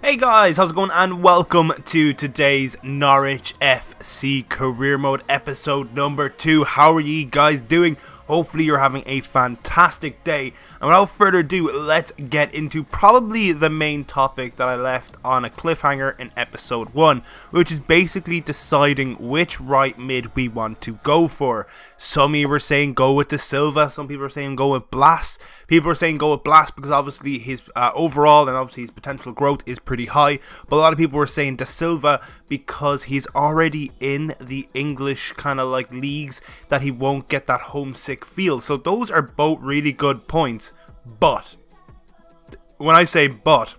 Hey guys, how's it going, and welcome to today's Norwich FC Career Mode episode number 2. How are you guys doing? Hopefully you're having a fantastic day, and without further ado, let's get into probably the main topic that I left on a cliffhanger in episode 1, which is basically deciding which right mid we want to go for. Some of you were saying go with De Silva, some people are saying go with Blas. People are saying go with Blas because obviously his overall and obviously his potential growth is pretty high, but a lot of people were saying De Silva because he's already in the English kind of like leagues that he won't get that homesick feel. So those are both really good points, but when I say but,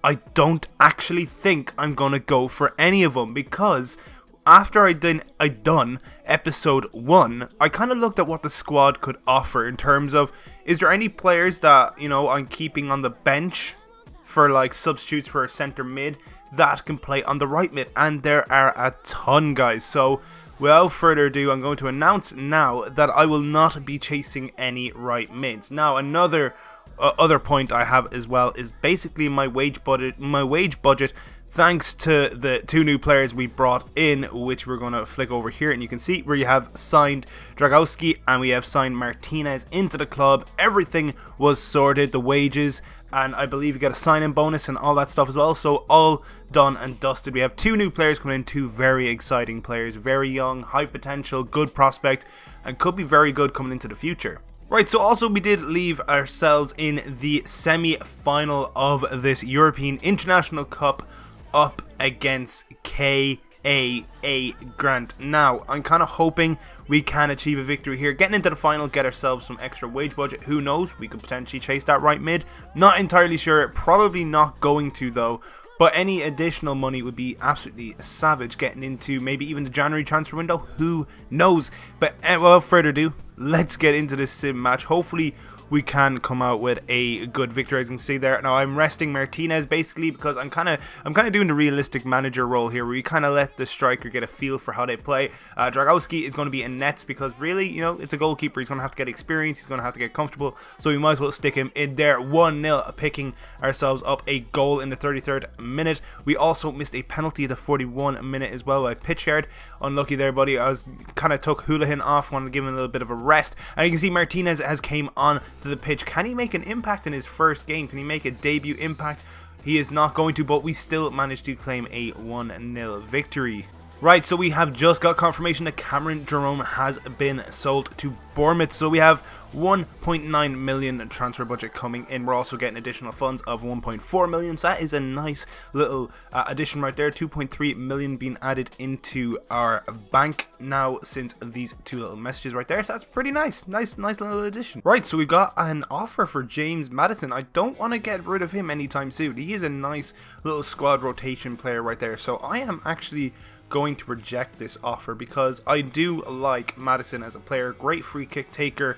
I don't actually think I'm gonna go for any of them, because after I done episode 1, I kind of looked at what the squad could offer in terms of, is there any players that, you know, I'm keeping on the bench for like substitutes for a centre mid that can play on the right mid, and there are a ton, guys. So without further ado, I'm going to announce now that I will not be chasing any right mids. Now, another other point I have as well is basically my wage budget. Thanks to the 2 new players we brought in, which we're going to flick over here, and you can see where you have signed Dragowski and we have signed Martinez into the club. Everything was sorted, the wages, and I believe you get a sign-in bonus and all that stuff as well. So all done and dusted. We have 2 new players coming in, 2 very exciting players, very young, high potential, good prospect, and could be very good coming into the future. Right, so also we did leave ourselves in the semi-final of this European International Cup up against KAA Grant. Now, I'm kind of hoping we can achieve a victory here. Getting into the final, get ourselves some extra wage budget. Who knows? We could potentially chase that right mid. Not entirely sure. Probably not going to, though. But any additional money would be absolutely savage getting into maybe even the January transfer window. Who knows? But without further ado, let's get into this sim match. Hopefully we can come out with a good victory, as you can see there. Now I'm resting Martinez basically because I'm kind of doing the realistic manager role here, where you kind of let the striker get a feel for how they play. Dragowski is going to be in nets because really, you know, it's a goalkeeper. He's going to have to get experience. He's going to have to get comfortable. So we might as well stick him in there. 1-0, picking ourselves up a goal in the 33rd minute. We also missed a penalty at the 41st minute as well by Pitchard. Unlucky there, buddy. I was kind of took Houlihan off, wanted to give him a little bit of a rest. And you can see Martinez has came on to the pitch. Can he make an impact in his first game? Can he make a debut impact? He is not going to, but we still managed to claim a 1-0 victory. Right, so we have just got confirmation that Cameron Jerome has been sold to Bournemouth. So we have 1.9 million transfer budget coming in. We're also getting additional funds of 1.4 million. So that is a nice little addition right there. 2.3 million being added into our bank now since these 2 little messages right there. So that's pretty nice. Nice little addition. Right, so we got an offer for James Maddison. I don't want to get rid of him anytime soon. He is a nice little squad rotation player right there. So I am actually going to reject this offer because I do like Maddison as a player. Great free kick taker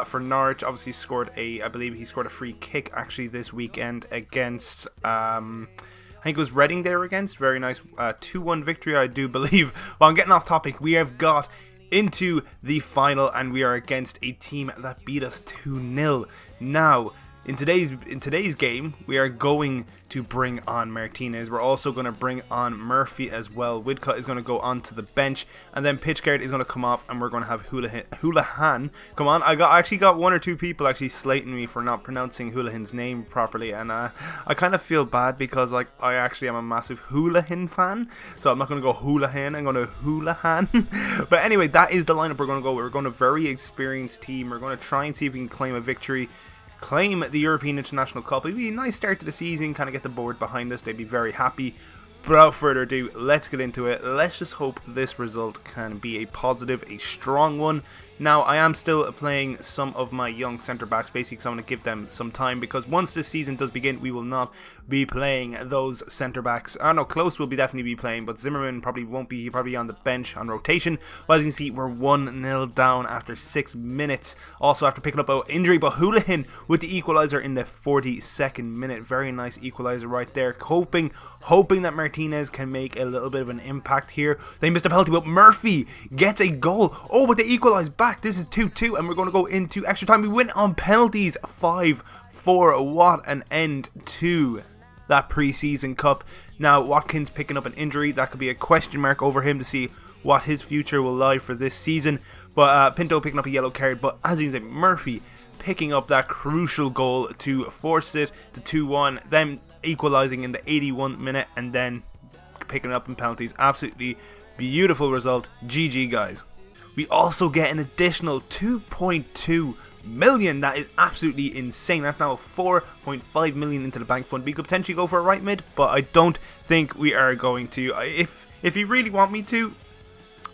for Norwich. Obviously scored I believe he scored a free kick actually this weekend against I think it was Reading they were against. Very nice 2-1 victory, I do believe. Well, I'm getting off topic. We have got into the final and we are against a team that beat us 2-0. Now, in today's game, we are going to bring on Martinez. We're also going to bring on Murphy as well. Widcott is going to go onto the bench, and then Pitchard is going to come off, and we're going to have Houlihan. Come on, I actually got 1 or 2 people actually slating me for not pronouncing Houlihan's name properly, and I kind of feel bad because like I actually am a massive Houlihan fan, so I'm not going to go Houlihan. I'm going to Houlihan. But anyway, that is the lineup we're going to go. We're going to very experienced team. We're going to try and see if we can claim a victory. Claim the European International Cup. It'd be a nice start to the season, kind of get the board behind us. They'd be very happy. But without further ado, let's get into it. Let's just hope this result can be a positive, a strong one. Now, I am still playing some of my young centre-backs, basically because I want to give them some time, because once this season does begin, we will not be playing those centre-backs. I don't know, Close will definitely be playing, but Zimmerman probably won't be. He'll probably be on the bench on rotation. Well, as you can see, we're 1-0 down after 6 minutes. Also, after picking up an injury, but Houlihan with the equaliser in the 42nd minute. Very nice equaliser right there. Hoping that Martinez can make a little bit of an impact here. They missed a penalty, but Murphy gets a goal. Oh, but they equalise back. This is 2-2, and we're going to go into extra time. We win on penalties, 5-4. What an end to that pre-season cup. Now Watkins picking up an injury, that could be a question mark over him to see what his future will lie for this season. But Pinto picking up a yellow card, but as he's like Murphy picking up that crucial goal to force it to 2-1, then equalising in the 81th minute and then picking up in penalties. Absolutely beautiful result. GG guys. We also get an additional 2.2 million. That is absolutely insane. That's now 4.5 million into the bank fund. We could potentially go for a right mid, but I don't think we are going to. If you really want me to,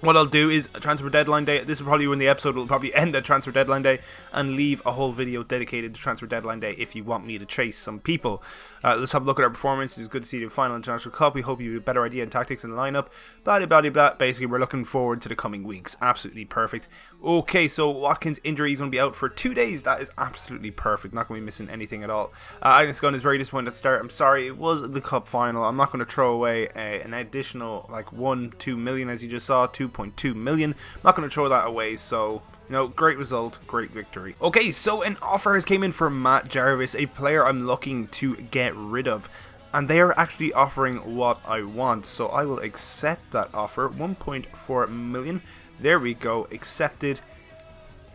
what I'll do is a transfer deadline day. This is probably when the episode will probably end at transfer deadline day, and leave a whole video dedicated to transfer deadline day if you want me to chase some people. Let's have a look at our performance. It's good to see the final international cup. We hope you have a better idea in tactics and lineup. Blah blah blah blah. Basically, we're looking forward to the coming weeks. Absolutely perfect. Okay, so Watkins' injury is going to be out for 2 days. That is absolutely perfect. Not going to be missing anything at all. Agnes Gunn is very disappointed at the start. I'm sorry, it was the cup final. I'm not going to throw away an additional like 2 million as you just saw, 2.2 million. I'm not going to throw that away. So, you know, great result, great victory. Okay, so an offer has came in for Matt Jarvis, a player I'm looking to get rid of. And they are actually offering what I want. So I will accept that offer. 1.4 million. There we go, accepted.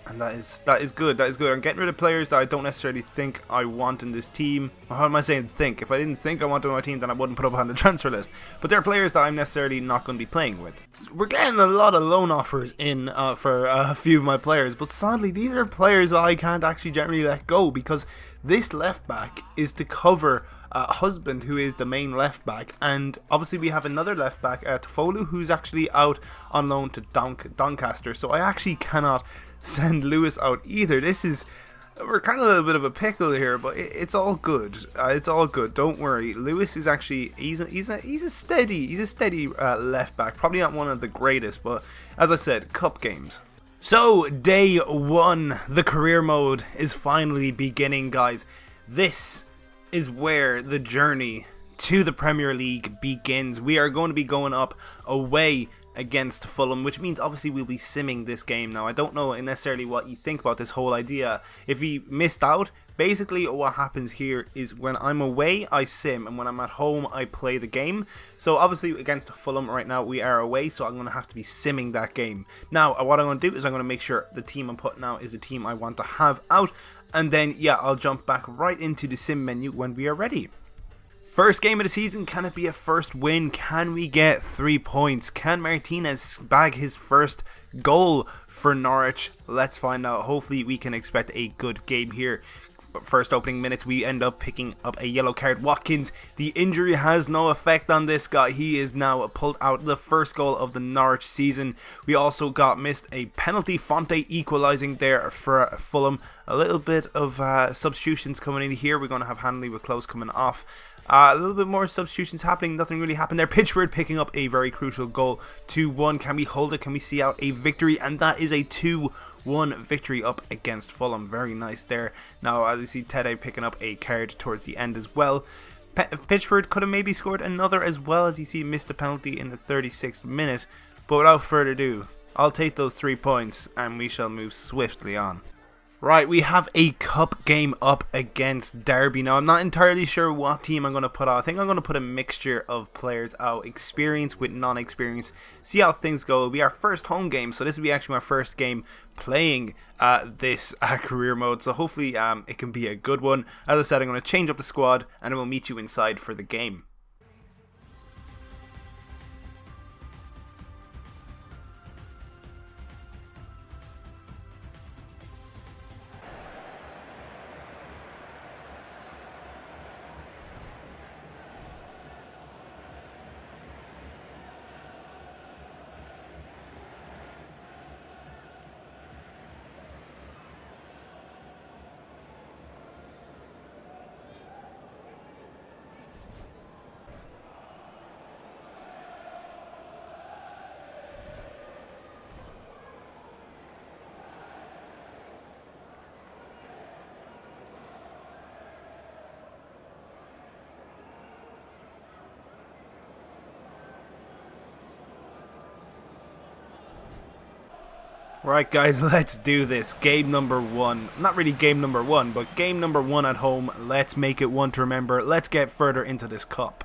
And that is good. That is good. I'm getting rid of players that I don't necessarily think I want in this team. Or how am I saying think? If I didn't think I wanted on my team, then I wouldn't put up on the transfer list. But there are players that I'm necessarily not going to be playing with. We're getting a lot of loan offers in for a few of my players. But sadly, these are players that I can't actually generally let go, because this left back is to cover Husband, who is the main left back, and obviously we have another left back, Tofolu, who's actually out on loan to Doncaster. So I actually cannot send Lewis out either. We're kind of a little bit of a pickle here, but it's all good. It's all good. Don't worry. Lewis is actually he's a steady left back. Probably not one of the greatest, but as I said, cup games. So day 1, the career mode is finally beginning, guys. This is where the journey to the Premier League begins. We are going to be going up away against Fulham, which means obviously we'll be simming this game. Now I don't know necessarily what you think about this whole idea. If you missed out, basically what happens here is when I'm away I sim, and when I'm at home I play the game. So obviously against Fulham right now we are away, so I'm going to have to be simming that game. Now what I'm going to do is I'm going to make sure the team I'm putting out is the team I want to have out, and then yeah, I'll jump back right into the sim menu when we are ready. First game of the season, can it be a first win? Can we get 3 points? Can Martinez bag his first goal for Norwich? Let's find out. Hopefully we can expect a good game here. First opening minutes, we end up picking up a yellow card. Watkins, the injury has no effect on this guy. He is now pulled out. The first goal of the Norwich season. We also missed a penalty. Fonte equalising there for Fulham. A little bit of substitutions coming in here. We're going to have Hanley with Close coming off. A little bit more substitutions happening. Nothing really happened there. Pitchford picking up a very crucial goal. 2-1. Can we hold it? Can we see out a victory? And that is a 2-1 victory up against Fulham. Very nice there. Now, as you see, Tede picking up a card towards the end as well. Pitchford could have maybe scored another as well. As you see, missed the penalty in the 36th minute. But without further ado, I'll take those 3 points and we shall move swiftly on. Right, we have a cup game up against Derby. Now, I'm not entirely sure what team I'm going to put out. I think I'm going to put a mixture of players out, experience with non-experience, see how things go. It'll be our first home game, so this will be actually my first game playing this career mode. So hopefully it can be a good one. As I said, I'm going to change up the squad and I will meet you inside for the game. Right guys, let's do this. Game number 1. Not really game number 1, but game number 1 at home. Let's make it one to remember. Let's get further into this cup.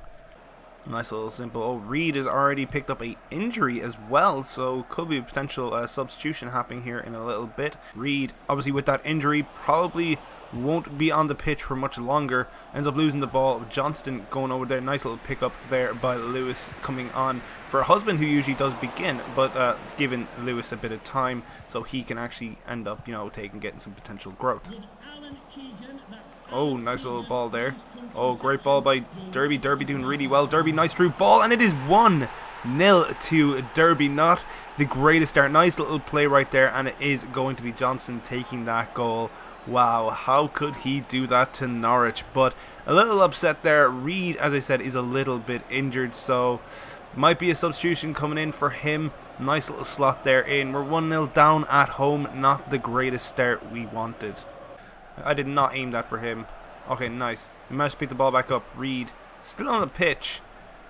Nice little simple. Oh, Reed has already picked up a injury as well, so could be a potential substitution happening here in a little bit. Reed, obviously with that injury, probably won't be on the pitch for much longer. Ends up losing the ball. Johnston going over there. Nice little pick up there by Lewis, coming on for a husband who usually does begin, but giving Lewis a bit of time so he can actually end up, getting some potential growth. Oh, nice little ball there. Oh, great ball by Derby. Derby doing really well. Derby, nice through ball, and it is 1-0 to Derby. Not the greatest start. Nice little play right there, and it is going to be Johnson taking that goal. Wow, how could he do that to Norwich? But a little upset there. Reed, as I said, is a little bit injured, so might be a substitution coming in for him. Nice little slot there in. We're 1-0 down at home. Not the greatest start we wanted. I did not aim that for him. Okay, nice. We managed to pick the ball back up. Reed, still on the pitch.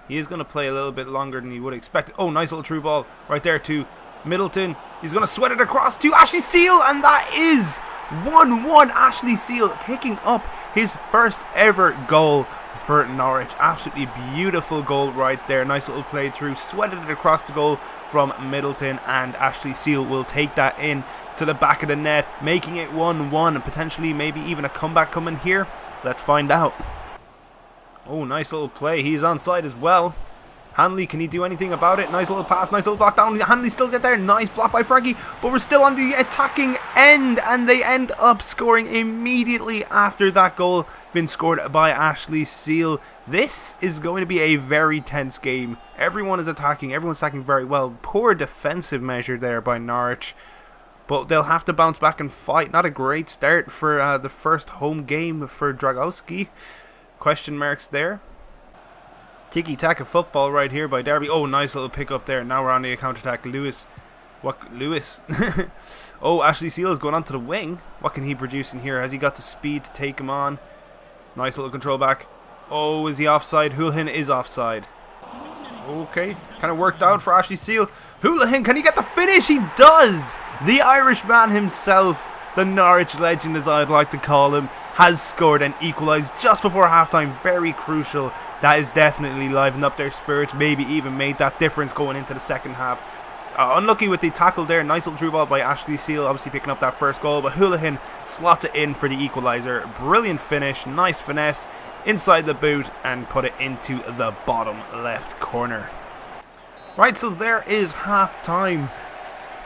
He is going to play a little bit longer than you would expect. Oh, nice little through ball right there to Middleton. He's going to sweat it across to Ashley Seal, and that is 1-1. Ashley Seal picking up his first ever goal for Norwich. Absolutely beautiful goal right there. Nice little play through. Sweated it across the goal from Middleton, and Ashley Seal will take that in to the back of the net, making it 1-1, and potentially maybe even a comeback coming here. Let's find out. Oh, nice little play. He's onside as well. Hanley, can he do anything about it? Nice little pass, nice little block down. Hanley still get there. Nice block by Frankie. But we're still on the attacking end, and they end up scoring immediately after that goal been scored by Ashley Seal. This is going to be a very tense game. Everyone is attacking. Everyone's attacking very well. Poor defensive measure there by Norwich. But they'll have to bounce back and fight. Not a great start for the first home game for Dragowski. Question marks there. Tiki-taka football right here by Derby. Oh, nice little pick up there. Now we're on the counter-attack. Lewis. What? Lewis. Oh, Ashley Seal is going onto the wing. What can he produce in here? Has he got the speed to take him on? Nice little control back. Oh, is he offside? Houlihan is offside. Okay. Kind of worked out for Ashley Seal. Houlihan, can he get the finish? He does! The Irishman himself, the Norwich legend as I'd like to call him, has scored and equalised just before halftime. Very crucial. That is definitely livened up their spirits, maybe even made that difference going into the second half. Unlucky with the tackle there. Nice little through ball by Ashley Seal, obviously picking up that first goal, but Houlihan slots it in for the equaliser. Brilliant finish, nice finesse inside the boot, and put it into the bottom left corner. Right, so there is half-time.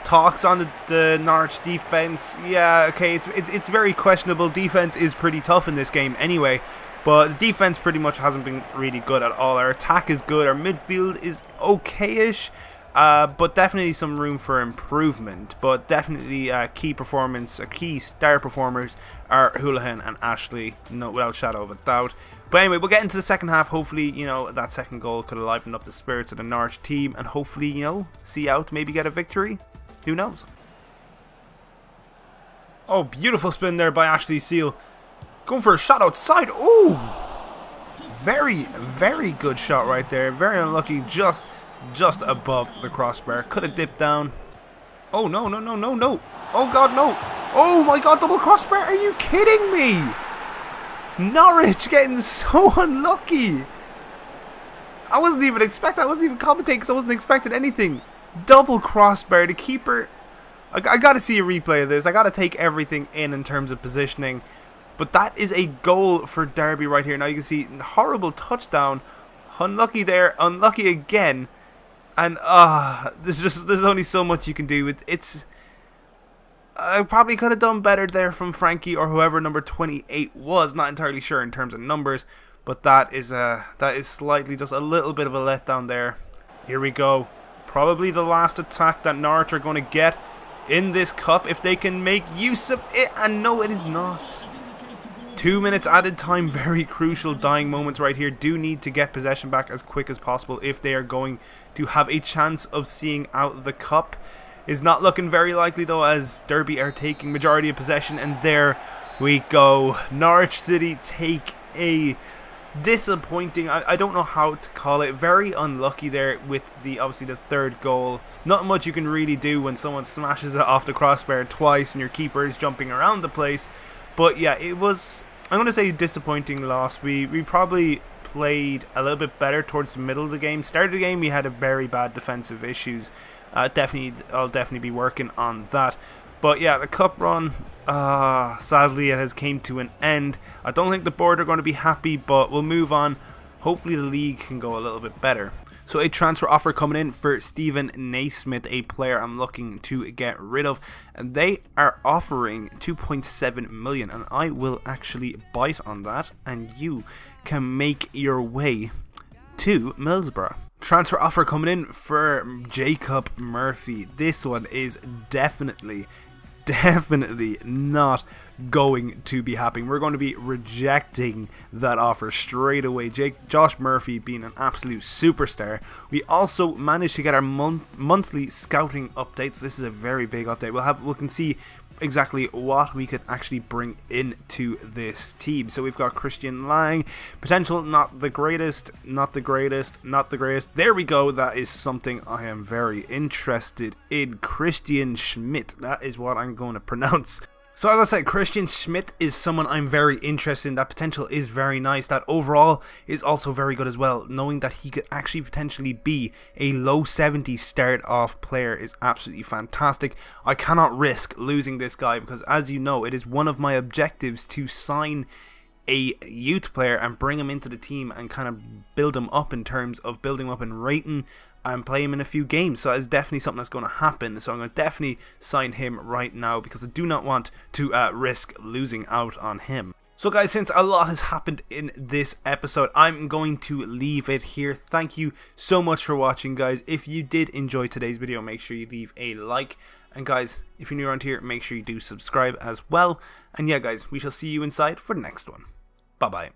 Talks on the Norwich defense. Yeah, okay, it's very questionable. Defense is pretty tough in this game anyway, but the defense pretty much hasn't been really good at all. Our attack is good. Our midfield is okay-ish, but definitely some room for improvement. But definitely key star performers are Houlihan and Ashley, no, without shadow of a doubt. But anyway, we'll get into the second half. Hopefully, that second goal could have livened up the spirits of the Norwich team, and hopefully, see out, maybe get a victory. Who knows? Oh, beautiful spin there by Ashley Seal. Going for a shot outside. Oh, very, very good shot right there. Very unlucky, just above the crossbar. Could have dipped down. Oh, no. Oh, God, no. Oh, my God, double crossbar. Are you kidding me? Norwich getting so unlucky. I wasn't even commentating because I wasn't expecting anything. Double crossbar. The keeper, I gotta see a replay of this. I gotta take everything in terms of positioning. But that is a goal for Derby right here. Now you can see horrible touchdown. Unlucky there. Unlucky again. And there's only so much you can do. I probably could have done better there from Frankie or whoever number 28 was. Not entirely sure in terms of numbers, but that is slightly just a little bit of a letdown there. Here we go. Probably the last attack that Norwich are going to get in this cup if they can make use of it. And no, it is not. 2 minutes added time. Very crucial dying moments right here. Do need to get possession back as quick as possible if they are going to have a chance of seeing out the cup. Is not looking very likely though, as Derby are taking majority of possession, and there we go. Norwich City take a disappointing. I don't know how to call it. Very unlucky there with obviously the third goal. Not much you can really do when someone smashes it off the crossbar twice and your keeper is jumping around the place. But yeah, it was, I'm going to say, disappointing loss. We probably played a little bit better towards the middle of the game. Start of the game we had a very bad defensive issues. I'll definitely be working on that. But yeah, the cup run, sadly it has came to an end. I don't think the board are going to be happy, but we'll move on. Hopefully the league can go a little bit better. So a transfer offer coming in for Stephen Naismith, a player I'm looking to get rid of. And they are offering 2.7 million, and I will actually bite on that, and you can make your way to Middlesbrough. Transfer offer coming in for Jacob Murphy. This one is definitely not going to be happening. We're going to be rejecting that offer straight away. Josh Murphy being an absolute superstar. We also managed to get our monthly scouting updates. This is a very big update. We can see exactly what we could actually bring into this team. So we've got Christian Lang, potential not the greatest. There we go. That is something I am very interested in. Christian Schmidt, that is what I'm going to pronounce. So as I said, Christian Schmidt is someone I'm very interested in. That potential is very nice. That overall is also very good as well. Knowing that he could actually potentially be a low 70s start off player is absolutely fantastic. I cannot risk losing this guy because, as you know, it is one of my objectives to sign a youth player and bring him into the team and kind of build him up in terms of building him up in rating and play him in a few games. So it's definitely something that's going to happen. So I'm going to definitely sign him right now because I do not want to risk losing out on him. So guys, since a lot has happened in this episode, I'm going to leave it here. Thank you so much for watching, guys. If you did enjoy today's video, make sure you leave a like. And guys, if you're new around here, make sure you do subscribe as well. And yeah, guys, we shall see you inside for the next one. Bye bye.